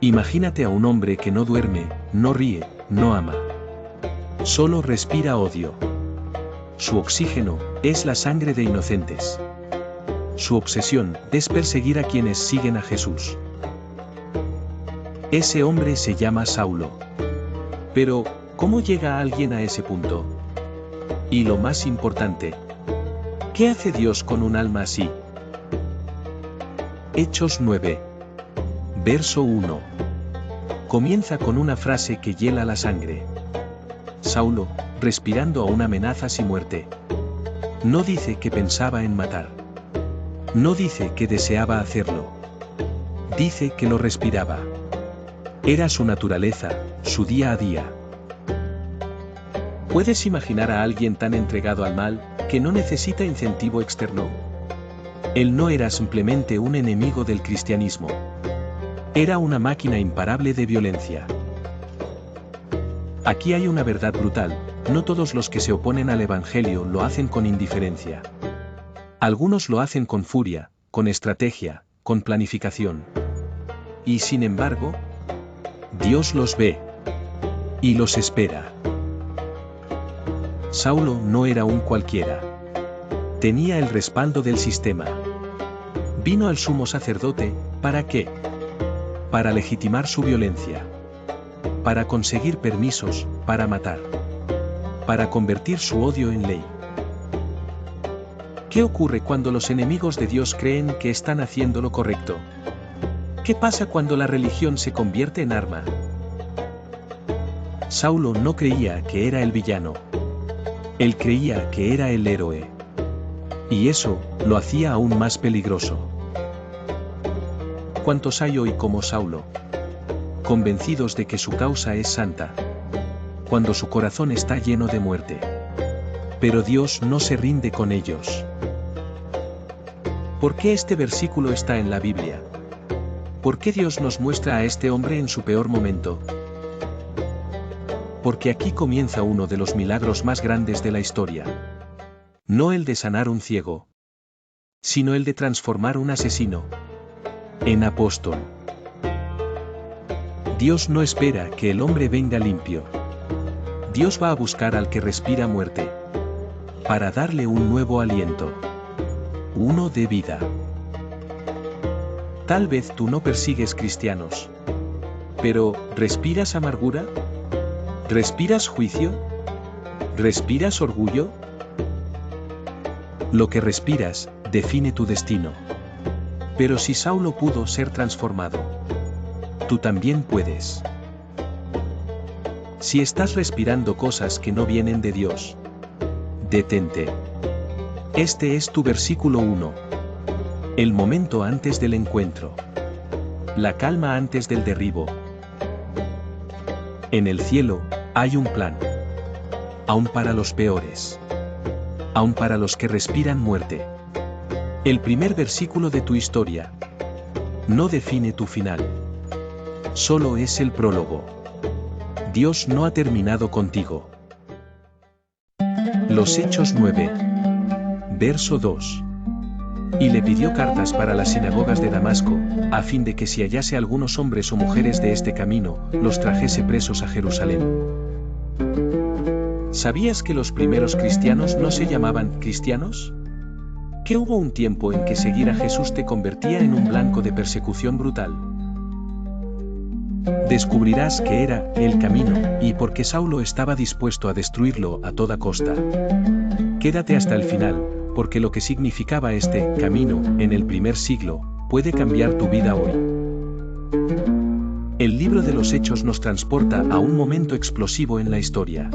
Imagínate a un hombre que no duerme, no ríe, no ama. Solo respira odio. Su oxígeno es la sangre de inocentes. Su obsesión es perseguir a quienes siguen a Jesús. Ese hombre se llama Saulo. Pero, ¿cómo llega alguien a ese punto? Y lo más importante, ¿qué hace Dios con un alma así? Hechos 9. Verso 1. Comienza con una frase que hiela la sangre. Saulo, respirando aún amenazas y muerte. No dice que pensaba en matar. No dice que deseaba hacerlo. Dice que lo respiraba. Era su naturaleza, su día a día. ¿Puedes imaginar a alguien tan entregado al mal, que no necesita incentivo externo? Él no era simplemente un enemigo del cristianismo. Era una máquina imparable de violencia. Aquí hay una verdad brutal: no todos los que se oponen al Evangelio lo hacen con indiferencia. Algunos lo hacen con furia, con estrategia, con planificación. Y sin embargo, Dios los ve y los espera. Saulo no era un cualquiera. Tenía el respaldo del sistema. Vino al sumo sacerdote, ¿para qué? Para legitimar su violencia. Para conseguir permisos, para matar. Para convertir su odio en ley. ¿Qué ocurre cuando los enemigos de Dios creen que están haciendo lo correcto? ¿Qué pasa cuando la religión se convierte en arma? Saulo no creía que era el villano. Él creía que era el héroe. Y eso lo hacía aún más peligroso. ¿Cuántos hay hoy como Saulo? Convencidos de que su causa es santa, cuando su corazón está lleno de muerte. Pero Dios no se rinde con ellos. ¿Por qué este versículo está en la Biblia? ¿Por qué Dios nos muestra a este hombre en su peor momento? Porque aquí comienza uno de los milagros más grandes de la historia. No el de sanar un ciego, sino el de transformar un asesino en apóstol. Dios no espera que el hombre venga limpio. Dios va a buscar al que respira muerte, para darle un nuevo aliento, uno de vida. Tal vez tú no persigues cristianos, pero ¿respiras amargura? ¿Respiras juicio? ¿Respiras orgullo? Lo que respiras define tu destino. Pero si Saulo pudo ser transformado, tú también puedes. Si estás respirando cosas que no vienen de Dios, detente. Este es tu versículo 1. El momento antes del encuentro. La calma antes del derribo. En el cielo hay un plan. Aún para los peores. Aún para los que respiran muerte. El primer versículo de tu historia no define tu final. Solo es el prólogo. Dios no ha terminado contigo. Los Hechos 9. Verso 2. Y le pidió cartas para las sinagogas de Damasco, a fin de que si hallase algunos hombres o mujeres de este camino, los trajese presos a Jerusalén. ¿Sabías que los primeros cristianos no se llamaban cristianos? Que hubo un tiempo en que seguir a Jesús te convertía en un blanco de persecución brutal. Descubrirás que era el camino, y porque Saulo estaba dispuesto a destruirlo a toda costa. Quédate hasta el final, porque lo que significaba este camino en el primer siglo puede cambiar tu vida hoy. El libro de los Hechos nos transporta a un momento explosivo en la historia.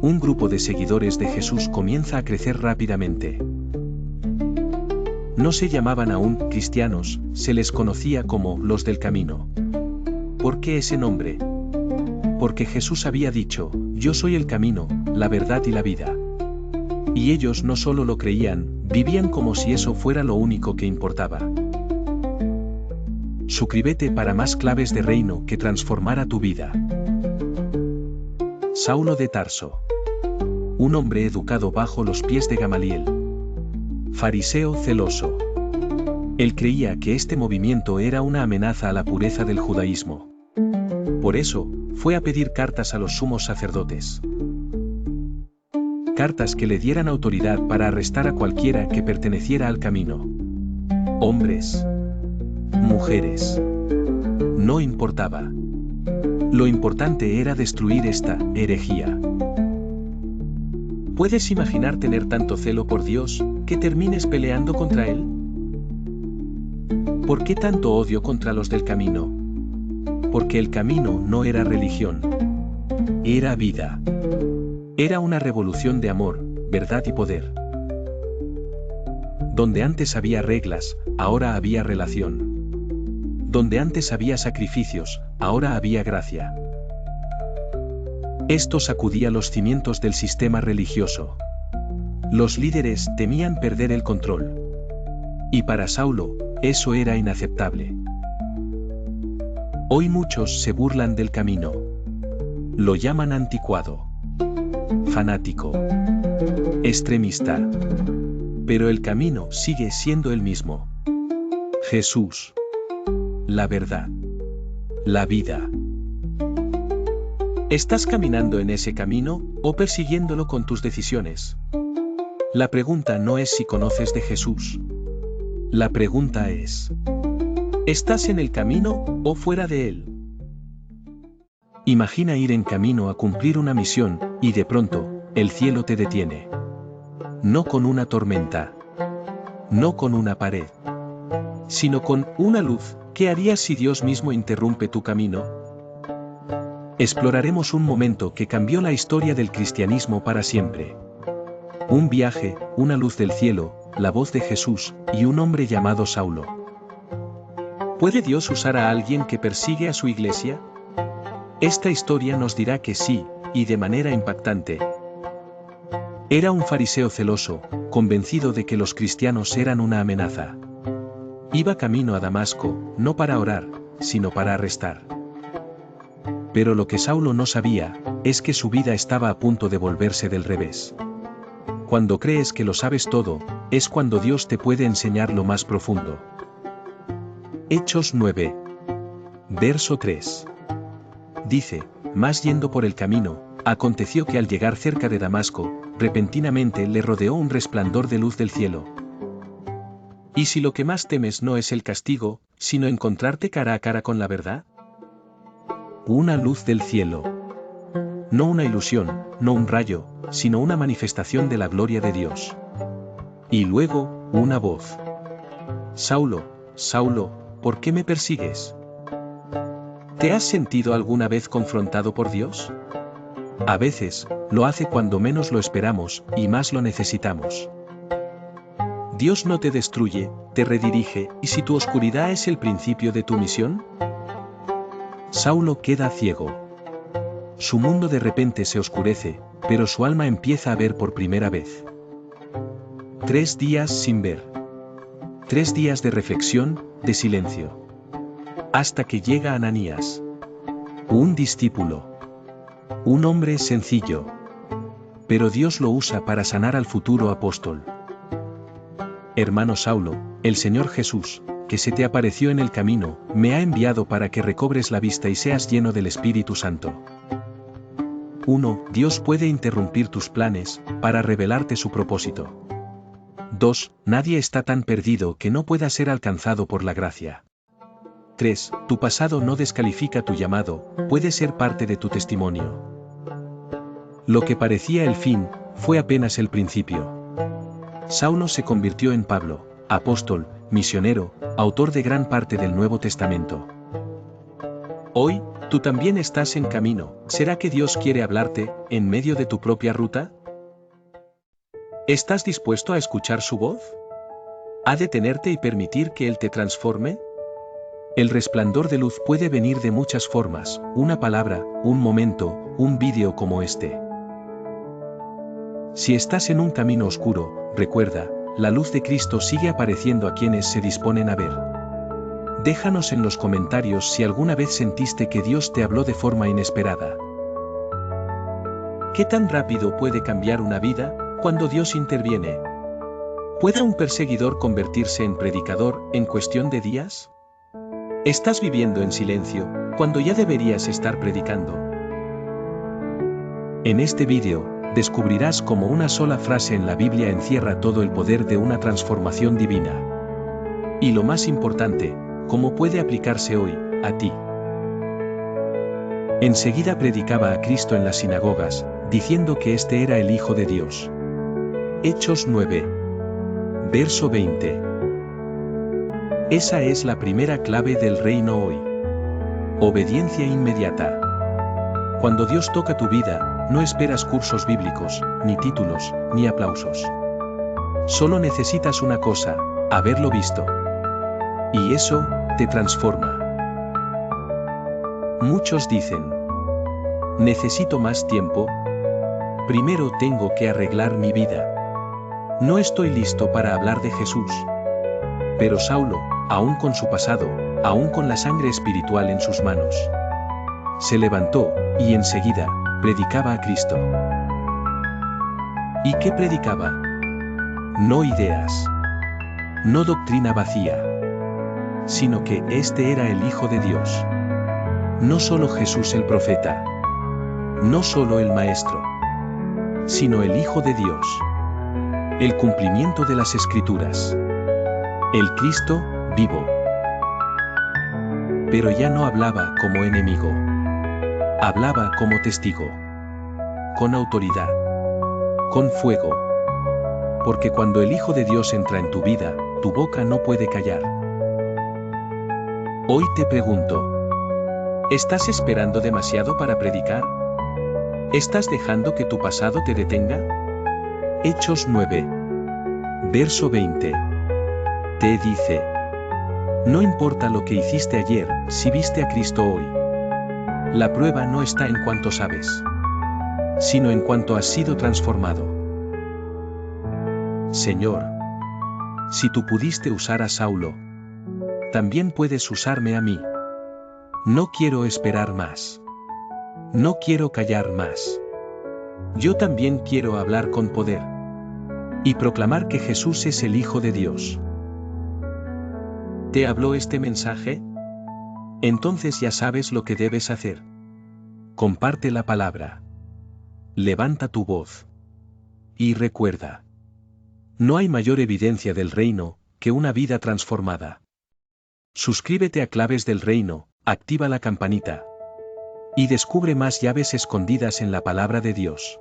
Un grupo de seguidores de Jesús comienza a crecer rápidamente. No se llamaban aún cristianos, se les conocía como los del camino. ¿Por qué ese nombre? Porque Jesús había dicho: yo soy el camino, la verdad y la vida. Y ellos no solo lo creían, vivían como si eso fuera lo único que importaba. Suscríbete para más claves de reino que transformará tu vida. Saulo de Tarso. Un hombre educado bajo los pies de Gamaliel. Fariseo celoso. Él creía que este movimiento era una amenaza a la pureza del judaísmo. Por eso, fue a pedir cartas a los sumos sacerdotes. Cartas que le dieran autoridad para arrestar a cualquiera que perteneciera al camino. Hombres. Mujeres. No importaba. Lo importante era destruir esta herejía. ¿Puedes imaginar tener tanto celo por Dios, que termines peleando contra Él? ¿Por qué tanto odio contra los del camino? Porque el camino no era religión. Era vida. Era una revolución de amor, verdad y poder. Donde antes había reglas, ahora había relación. Donde antes había sacrificios, ahora había gracia. Esto sacudía los cimientos del sistema religioso. Los líderes temían perder el control. Y para Saulo, eso era inaceptable. Hoy muchos se burlan del camino. Lo llaman anticuado, fanático, extremista. Pero el camino sigue siendo el mismo. Jesús. La verdad. La vida. ¿Estás caminando en ese camino, o persiguiéndolo con tus decisiones? La pregunta no es si conoces de Jesús. La pregunta es: ¿estás en el camino, o fuera de él? Imagina ir en camino a cumplir una misión, y de pronto, el cielo te detiene. No con una tormenta. No con una pared. Sino con una luz. ¿Qué harías si Dios mismo interrumpe tu camino? Exploraremos un momento que cambió la historia del cristianismo para siempre. Un viaje, una luz del cielo, la voz de Jesús, y un hombre llamado Saulo. ¿Puede Dios usar a alguien que persigue a su iglesia? Esta historia nos dirá que sí, y de manera impactante. Era un fariseo celoso, convencido de que los cristianos eran una amenaza. Iba camino a Damasco, no para orar, sino para arrestar. Pero lo que Saulo no sabía, es que su vida estaba a punto de volverse del revés. Cuando crees que lo sabes todo, es cuando Dios te puede enseñar lo más profundo. Hechos 9. Verso 3. Dice: mas yendo por el camino, aconteció que al llegar cerca de Damasco, repentinamente le rodeó un resplandor de luz del cielo. ¿Y si lo que más temes no es el castigo, sino encontrarte cara a cara con la verdad? Una luz del cielo. No una ilusión, no un rayo, sino una manifestación de la gloria de Dios. Y luego, una voz. Saulo, Saulo, ¿por qué me persigues? ¿Te has sentido alguna vez confrontado por Dios? A veces, lo hace cuando menos lo esperamos, y más lo necesitamos. Dios no te destruye, te redirige, ¿y si tu oscuridad es el principio de tu misión? Saulo queda ciego. Su mundo de repente se oscurece, pero su alma empieza a ver por primera vez. 3 días sin ver. 3 días de reflexión, de silencio. Hasta que llega Ananías. Un discípulo. Un hombre sencillo. Pero Dios lo usa para sanar al futuro apóstol. Hermano Saulo, el Señor Jesús, que se te apareció en el camino, me ha enviado para que recobres la vista y seas lleno del Espíritu Santo. 1. Dios puede interrumpir tus planes, para revelarte su propósito. 2. Nadie está tan perdido que no pueda ser alcanzado por la gracia. 3. Tu pasado no descalifica tu llamado, puede ser parte de tu testimonio. Lo que parecía el fin, fue apenas el principio. Saulo se convirtió en Pablo, apóstol, misionero, autor de gran parte del Nuevo Testamento. Hoy, tú también estás en camino. ¿Será que Dios quiere hablarte, en medio de tu propia ruta? ¿Estás dispuesto a escuchar su voz? ¿Ha de detenerte y permitir que Él te transforme? El resplandor de luz puede venir de muchas formas, una palabra, un momento, un vídeo como este. Si estás en un camino oscuro, recuerda, la luz de Cristo sigue apareciendo a quienes se disponen a ver. Déjanos en los comentarios si alguna vez sentiste que Dios te habló de forma inesperada. ¿Qué tan rápido puede cambiar una vida, cuando Dios interviene? ¿Puede un perseguidor convertirse en predicador en cuestión de días? ¿Estás viviendo en silencio cuando ya deberías estar predicando? En este vídeo, descubrirás cómo una sola frase en la Biblia encierra todo el poder de una transformación divina. Y lo más importante, cómo puede aplicarse hoy, a ti. Enseguida predicaba a Cristo en las sinagogas, diciendo que este era el Hijo de Dios. Hechos 9. Verso 20. Esa es la primera clave del reino hoy. Obediencia inmediata. Cuando Dios toca tu vida, no esperas cursos bíblicos, ni títulos, ni aplausos. Solo necesitas una cosa, haberlo visto. Y eso, te transforma. Muchos dicen: necesito más tiempo. Primero tengo que arreglar mi vida. No estoy listo para hablar de Jesús. Pero Saulo, aún con su pasado, aún con la sangre espiritual en sus manos, se levantó, y enseguida, predicaba a Cristo. ¿Y qué predicaba? No ideas. No doctrina vacía. Sino que este era el Hijo de Dios. No solo Jesús el profeta. No solo el Maestro. Sino el Hijo de Dios. El cumplimiento de las Escrituras. El Cristo, vivo. Pero ya no hablaba como enemigo. Hablaba como testigo. Con autoridad. Con fuego. Porque cuando el Hijo de Dios entra en tu vida, tu boca no puede callar. Hoy te pregunto: ¿estás esperando demasiado para predicar? ¿Estás dejando que tu pasado te detenga? Hechos 9. Verso 20. Te dice: no importa lo que hiciste ayer, si viste a Cristo hoy. La prueba no está en cuánto sabes, sino en cuánto has sido transformado. Señor, si tú pudiste usar a Saulo, también puedes usarme a mí. No quiero esperar más. No quiero callar más. Yo también quiero hablar con poder. Y proclamar que Jesús es el Hijo de Dios. ¿Te habló este mensaje? Entonces ya sabes lo que debes hacer. Comparte la palabra. Levanta tu voz. Y recuerda: no hay mayor evidencia del reino que una vida transformada. Suscríbete a Claves del Reino, activa la campanita. Y descubre más llaves escondidas en la palabra de Dios.